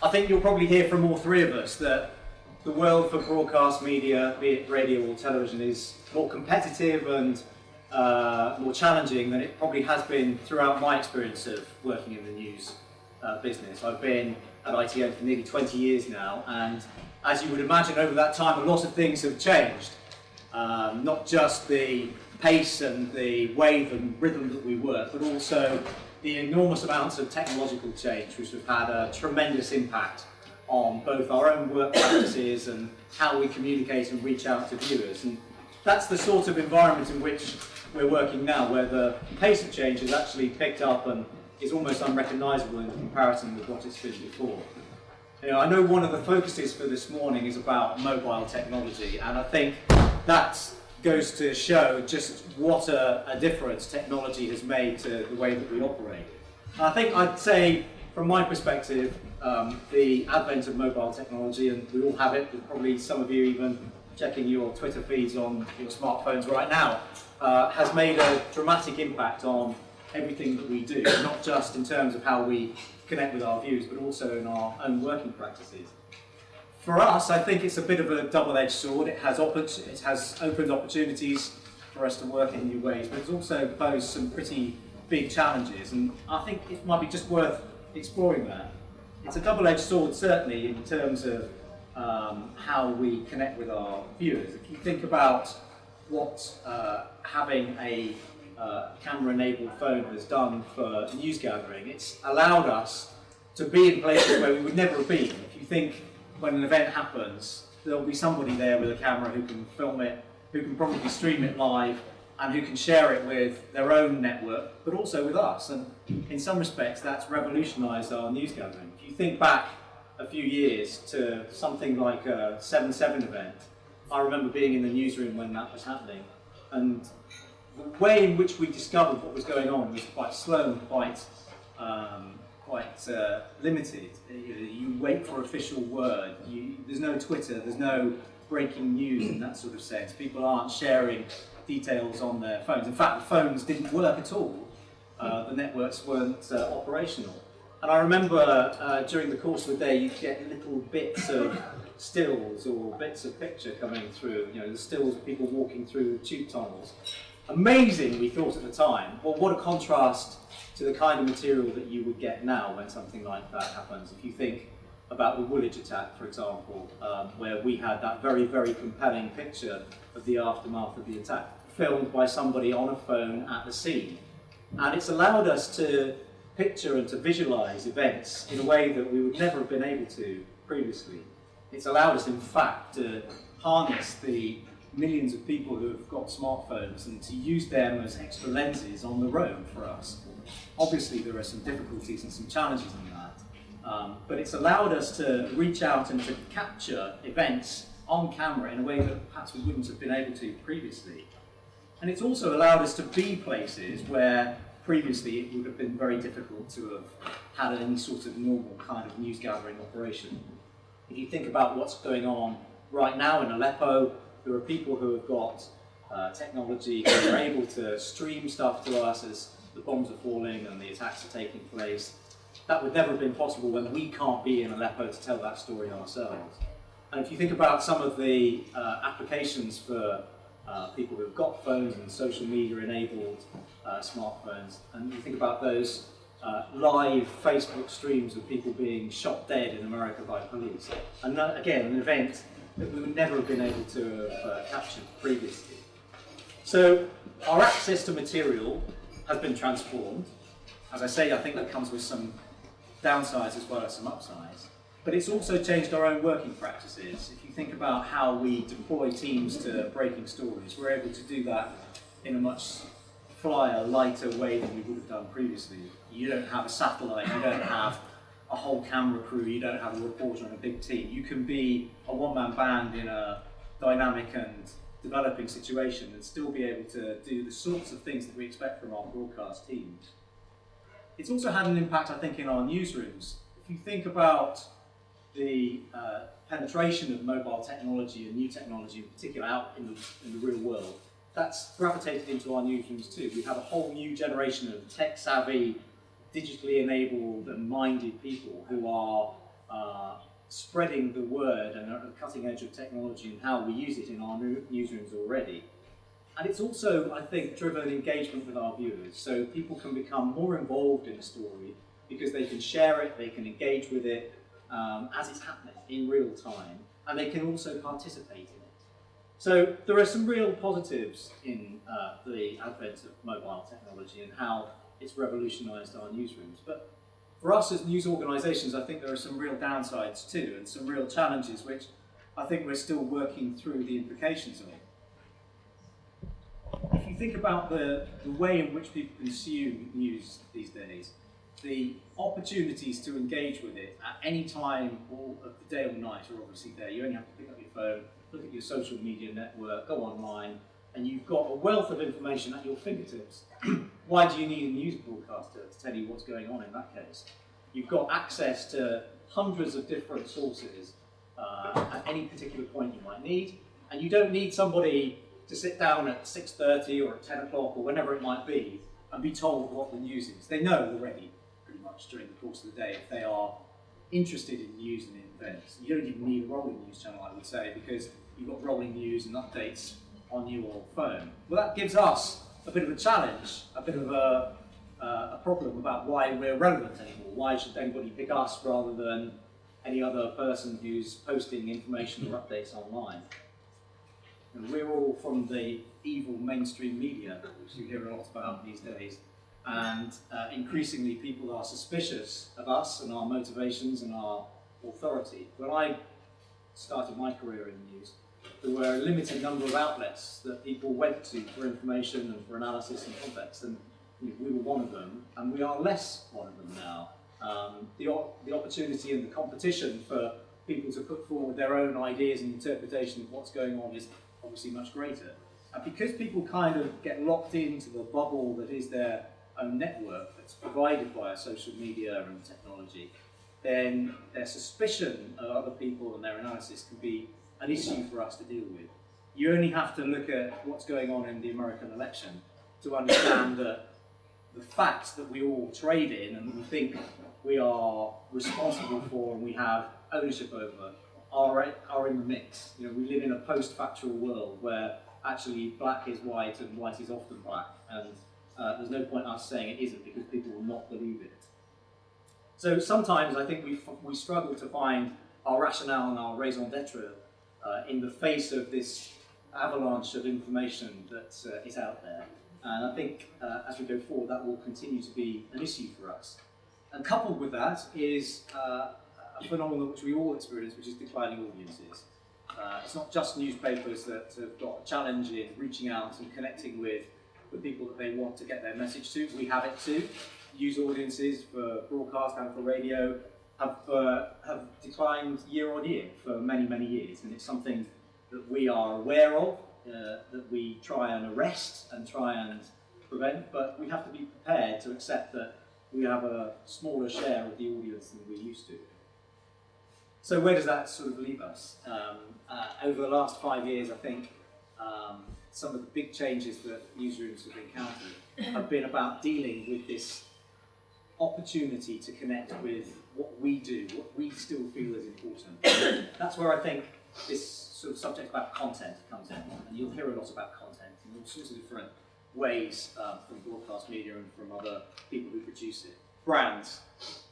I think you'll probably hear from all three of us that the world for broadcast media, be it radio or television, is more competitive and more challenging than it probably has been throughout my experience of working in the news business. I've been at ITV for nearly 20 years now, and as you would imagine, over that time a lot of things have changed. Not just the pace and the wave and rhythm that we work, but also the enormous amounts of technological change which have had a tremendous impact on both our own work practices and how we communicate and reach out to viewers. And that's the sort of environment in which we're working now, where the pace of change has actually picked up and is almost unrecognisable in comparison with what it's been before. I know one of the focuses for this morning is about mobile technology, and I think that goes to show just what a difference technology has made to the way that we operate. And I think I'd say, from my perspective, the advent of mobile technology, and we all have it, but probably some of you even checking your Twitter feeds on your smartphones right now, has made a dramatic impact on everything that we do, not just in terms of how we connect with our viewers, but also in our own working practices. For us, I think it's a bit of a double-edged sword. It has opened opportunities for us to work in new ways, but it's also posed some pretty big challenges, and I think it might be just worth exploring that. It's a double-edged sword, certainly, in terms of how we connect with our viewers. If you think about what having a camera-enabled phone has done for news gathering, it's allowed us to be in places where we would never have been. If you think, when an event happens, there'll be somebody there with a camera who can film it, who can probably stream it live, and who can share it with their own network, but also with us. And in some respects, that's revolutionised our news gathering. If you think back a few years to something like a 7/7 event, I remember being in the newsroom when that was happening, and the way in which we discovered what was going on was quite slow and quite limited. You wait for official word. There's no Twitter, there's no breaking news in that sort of sense. People aren't sharing details on their phones. In fact, the phones didn't work at all. The networks weren't operational. And I remember during the course of the day, you'd get little bits of stills or bits of picture coming through, the stills of people walking through tube tunnels. Amazing, we thought at the time. Well, what a contrast to the kind of material that you would get now when something like that happens. If you think about the Woolwich attack, for example, where we had that very, very compelling picture of the aftermath of the attack, filmed by somebody on a phone at the scene. And it's allowed us to picture and to visualise events in a way that we would never have been able to previously. It's allowed us, in fact, to harness the millions of people who have got smartphones and to use them as extra lenses on the road for us. Obviously, there are some difficulties and some challenges in that, but it's allowed us to reach out and to capture events on camera in a way that perhaps we wouldn't have been able to previously. And it's also allowed us to be places where previously it would have been very difficult to have had any sort of normal kind of news gathering operation. If you think about what's going on right now in Aleppo, there are people who have got technology who are able to stream stuff to us as the bombs are falling and the attacks are taking place. That would never have been possible when we can't be in Aleppo to tell that story ourselves. And if you think about some of the applications for people who've got phones and social media enabled smartphones, and you think about those live Facebook streams of people being shot dead in America by police, and again, an event that we would never have been able to have captured previously. So our access to material has been transformed. As I say, I think that comes with some downsides as well as some upsides. But it's also changed our own working practices. If you think about how we deploy teams to breaking stories, we're able to do that in a much flyer, lighter way than we would have done previously. You don't have a satellite, you don't have a whole camera crew, you don't have a reporter and a big team. You can be a one-man band in a dynamic and developing situation and still be able to do the sorts of things that we expect from our broadcast teams. It's also had an impact, I think, in our newsrooms. If you think about the penetration of mobile technology and new technology in particular out in the real world, that's gravitated into our newsrooms too. We have a whole new generation of tech-savvy, digitally enabled and minded people who are spreading the word and at the cutting edge of technology and how we use it in our newsrooms already. And it's also, I think, driven engagement with our viewers. So people can become more involved in a story because they can share it, they can engage with it as it's happening in real time, and they can also participate in it. So there are some real positives in the advent of mobile technology and how it's revolutionised our newsrooms. But for us as news organisations, I think there are some real downsides too, and some real challenges which I think we're still working through the implications of. If you think about the way in which people consume news these days, the opportunities to engage with it at any time of the day or night are obviously there. You only have to pick up your phone, look at your social media network, go online, and you've got a wealth of information at your fingertips. Why do you need a news broadcaster to tell you what's going on in that case? You've got access to hundreds of different sources at any particular point you might need, and you don't need somebody to sit down at 6:30 or at 10 o'clock or whenever it might be and be told what the news is. They know already pretty much during the course of the day if they are interested in news and in events. You don't even need a rolling news channel, I would say, because you've got rolling news and updates on your phone. Well, that gives us a bit of a challenge, a bit of a problem about why we're relevant anymore. Why should anybody pick us rather than any other person who's posting information or updates online? And we're all from the evil mainstream media, which you hear a lot about these days. And increasingly people are suspicious of us and our motivations and our authority. When I started my career in the news, there were a limited number of outlets that people went to for information and for analysis and context, and we were one of them, and we are less one of them now. The opportunity and the competition for people to put forward their own ideas and interpretation of what's going on is obviously much greater. And because people kind of get locked into the bubble that is their own network that's provided by social media and technology, then their suspicion of other people and their analysis can be an issue for us to deal with. You only have to look at what's going on in the American election to understand that the facts that we all trade in and we think we are responsible for and we have ownership over are in the mix. We live in a post-factual world where actually black is white and white is often black, and there's no point us saying it isn't because people will not believe it. So sometimes I think we struggle to find our rationale and our raison d'etre in the face of this avalanche of information that is out there. And I think as we go forward, that will continue to be an issue for us. And coupled with that is a phenomenon which we all experience, which is declining audiences. It's not just newspapers that have got a challenge in reaching out and connecting with the people that they want to get their message to. We have it too. News audiences for broadcast and for radio have declined year on year for many, many years, and it's something that we are aware of, that we try and arrest and try and prevent, but we have to be prepared to accept that we have a smaller share of the audience than we used to. So where does that sort of leave us? Over the last 5 years, I think some of the big changes that newsrooms have encountered have been about dealing with this opportunity to connect with what we do, what we still feel is important. That's where I think this sort of subject about content comes in, and you'll hear a lot about content in all sorts of different ways from broadcast media and from other people who produce it. Brands,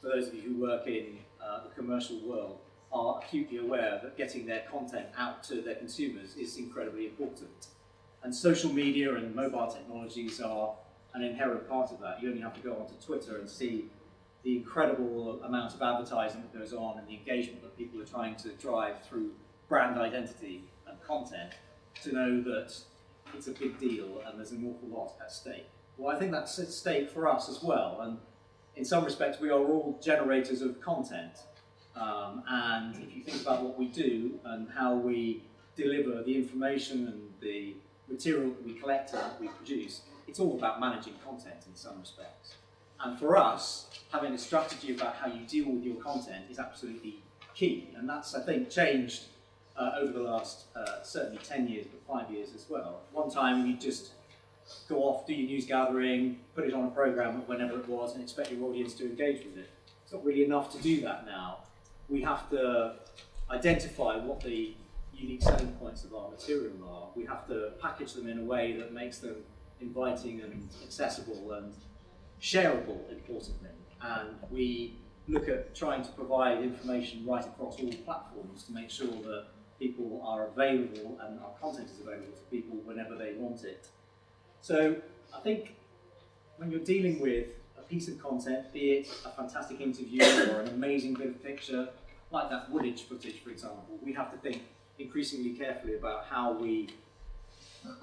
for those of you who work in the commercial world, are acutely aware that getting their content out to their consumers is incredibly important. And social media and mobile technologies are an inherent part of that. You only have to go onto Twitter and see the incredible amount of advertising that goes on and the engagement that people are trying to drive through brand identity and content to know that it's a big deal and there's an awful lot at stake. Well, I think that's at stake for us as well, and in some respects we are all generators of content. And if you think about what we do and how we deliver the information and the material that we collect and that we produce, it's all about managing content in some respects. And for us, having a strategy about how you deal with your content is absolutely key. And that's, I think, changed over the last certainly 10 years, but 5 years as well. One time you just go off, do your news gathering, put it on a programme whenever it was and expect your audience to engage with it. It's not really enough to do that now. we have to identify what the unique selling points of our material are. We have to package them in a way that makes them inviting and accessible and shareable, importantly. And we look at trying to provide information right across all platforms to make sure that people are available and our content is available to people whenever they want it. So I think when you're dealing with a piece of content, be it a fantastic interview or an amazing bit of picture, like that Woolwich footage, for example, we have to think increasingly carefully about how we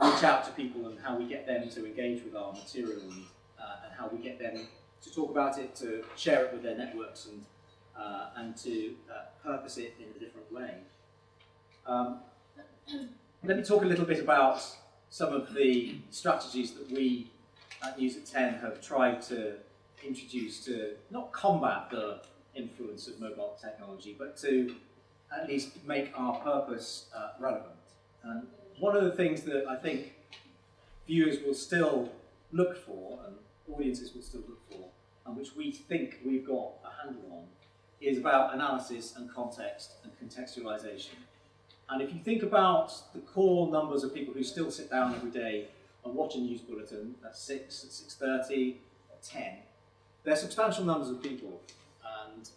reach out to people and how we get them to engage with our material and how we get them to talk about it, to share it with their networks and to purpose it in a different way. Let me talk a little bit about some of the strategies that we at News at 10 have tried to introduce to not combat the influence of mobile technology, but to at least make our purpose relevant. And one of the things that I think viewers will still look for, and audiences will still look for, and which we think we've got a handle on, is about analysis and context and contextualization. And if you think about the core numbers of people who still sit down every day and watch a news bulletin at 6, at 6:30, at 10, they're substantial numbers of people. And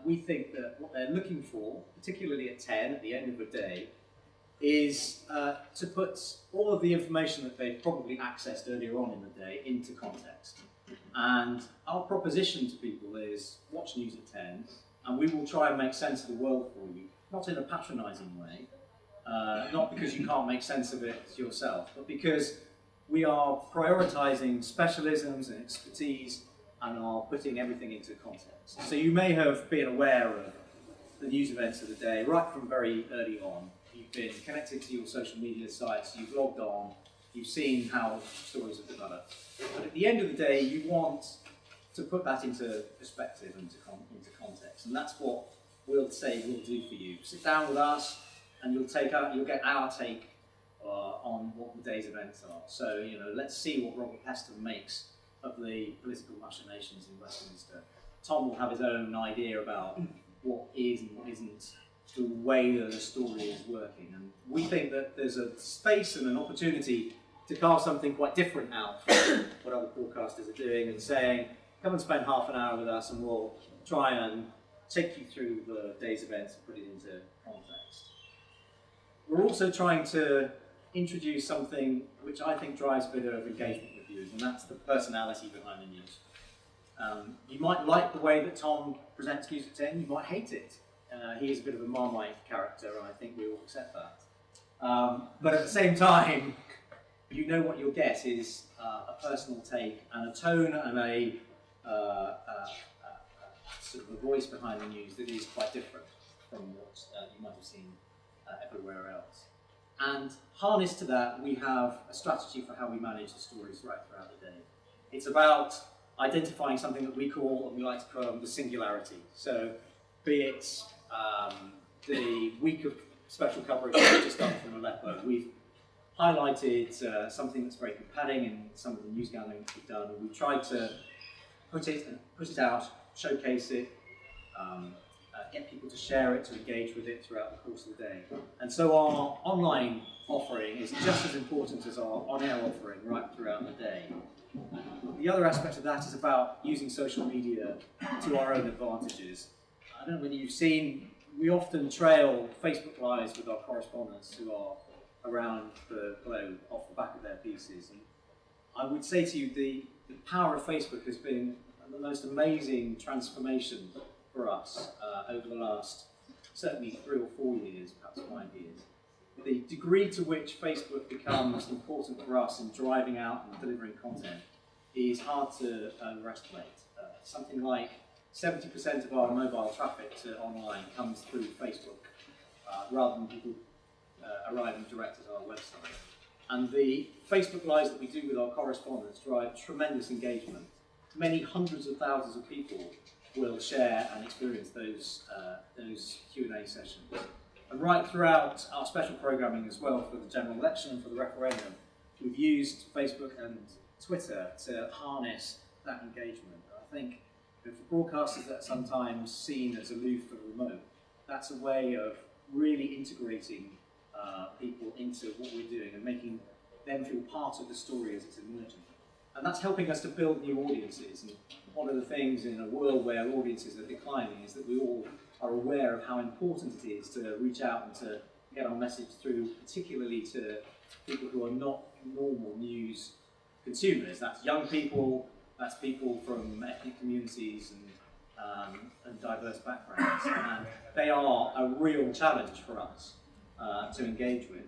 we think that what they're looking for, particularly at 10, at the end of the day, is to put all of the information that they've probably accessed earlier on in the day into context. And our proposition to people is watch News at 10, and we will try and make sense of the world for you, not in a patronising way, not because you can't make sense of it yourself, but because we are prioritising specialisms and expertise and are putting everything into context. So you may have been aware of the news events of the day right from very early on. You've been connected to your social media sites, you've logged on, you've seen how stories have developed. But at the end of the day, you want to put that into perspective and into context. And that's what we'll say we'll do for you. Sit down with us and you'll get our take on what the day's events are. So, let's see what Robert Peston makes of the political machinations in Westminster. Tom will have his own idea about what is and what isn't the way that a story is working. And we think that there's a space and an opportunity to carve something quite different out from what other broadcasters are doing and saying, come and spend half an hour with us and we'll try and take you through the day's events and put it into context. We're also trying to introduce something which I think drives a bit of engagement with viewers, and that's the personality behind the news. You might like the way that Tom presents News at 10, you might hate it. He is a bit of a Marmite character, and I think we all accept that. But at the same time, you know what you'll get is a personal take and a tone and a sort of a voice behind the news that is quite different from what you might have seen everywhere else. And harnessed to that, we have a strategy for how we manage the stories right throughout the day. It's about identifying something that we call, and we like to call the singularity. So, be it the week of special coverage we've just done from Aleppo, we've highlighted something that's very compelling in some of the news gathering that we've done, and we've tried to put it out, showcase it, get people to share it, to engage with it throughout the course of the day. And so our online offering is just as important as our on-air offering right throughout the day. The other aspect of that is about using social media to our own advantages. I don't know whether you've seen, we often trail Facebook Lives with our correspondents who are around the globe off the back of their pieces. And I would say to you, the power of Facebook has been the most amazing transformation for us over the last certainly 3 or 4 years, perhaps 5 years. The degree to which Facebook becomes important for us in driving out and delivering content is hard to overestimate. Something like 70% of our mobile traffic to online comes through Facebook, rather than people arriving direct at our website. And the Facebook Lives that we do with our correspondents drive tremendous engagement. Many hundreds of thousands of people will share and experience those Q&A sessions. And right throughout our special programming as well for the general election and for the referendum, we've used Facebook and Twitter to harness that engagement. I think for broadcasters that are sometimes seen as aloof and remote, that's a way of really integrating people into what we're doing and making them feel part of the story as it's emerging. And that's helping us to build new audiences. And one of the things in a world where audiences are declining is that we all are aware of how important it is to reach out and to get our message through, particularly to people who are not normal news consumers. That's young people, that's people from ethnic communities and diverse backgrounds. And they are a real challenge for us to engage with.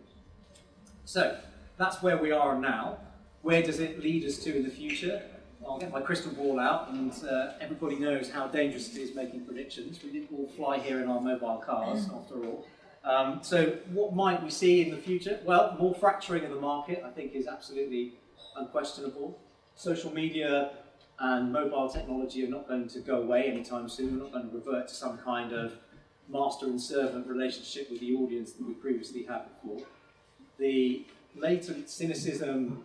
So that's where we are now. Where does it lead us to in the future? I'll get my crystal ball out, and everybody knows how dangerous it is making predictions. We didn't all fly here in our mobile cars, after all. So what might we see in the future? Well, more fracturing of the market, I think, is absolutely unquestionable. Social media and mobile technology are not going to go away anytime soon. We're not going to revert to some kind of master and servant relationship with the audience that we previously had before. The latent cynicism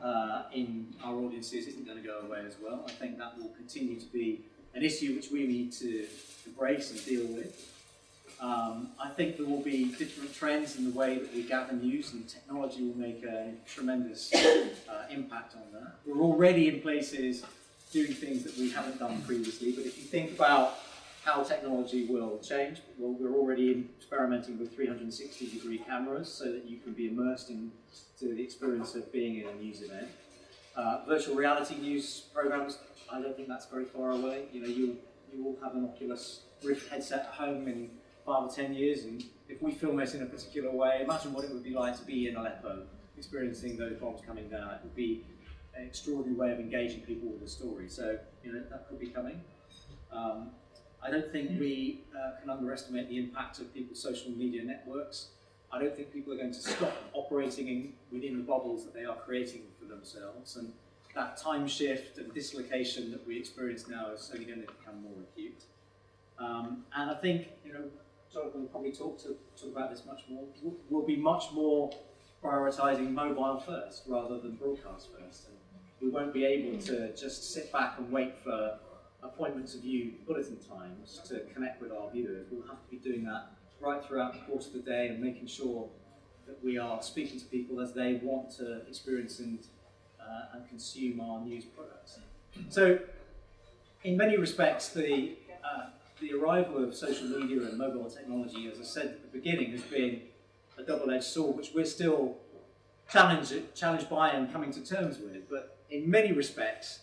in our audiences isn't going to go away as well. I think that will continue to be an issue which we need to embrace and deal with. I think there will be different trends in the way that we gather news, and technology will make a tremendous impact on that. We're already in places doing things that we haven't done previously, but if you think about how technology will change, well, we're already experimenting with 360-degree cameras so that you can be immersed into the experience of being in a news event. Virtual reality news programs, I don't think that's very far away. You know, you will have an Oculus Rift headset at home in 5 or 10 years, and if we film it in a particular way, imagine what it would be like to be in Aleppo, experiencing those bombs coming down. It would be an extraordinary way of engaging people with the story. So, you know, that could be coming. I don't think we can underestimate the impact of people's social media networks. I don't think people are going to stop operating within the bubbles that they are creating for themselves, and that time shift and dislocation that we experience now is only going to become more acute. And I think, you know, Jonathan will probably talk about this much more. We'll be much more prioritising mobile first rather than broadcast first, and we won't be able to just sit back and wait for appointments of view bulletin times to connect with our viewers. We'll have to be doing that right throughout the course of the day and making sure that we are speaking to people as they want to experience and consume our news products. So, in many respects, the arrival of social media and mobile technology, as I said at the beginning, has been a double-edged sword, which we're still challenged by and coming to terms with. But in many respects,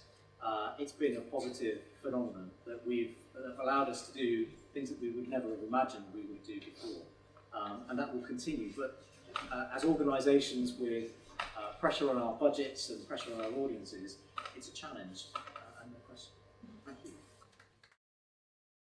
it's been a positive phenomenon that have allowed us to do things that we would never have imagined we would do before, and that will continue. But as organisations with pressure on our budgets and pressure on our audiences, it's a challenge, and no question. Thank you.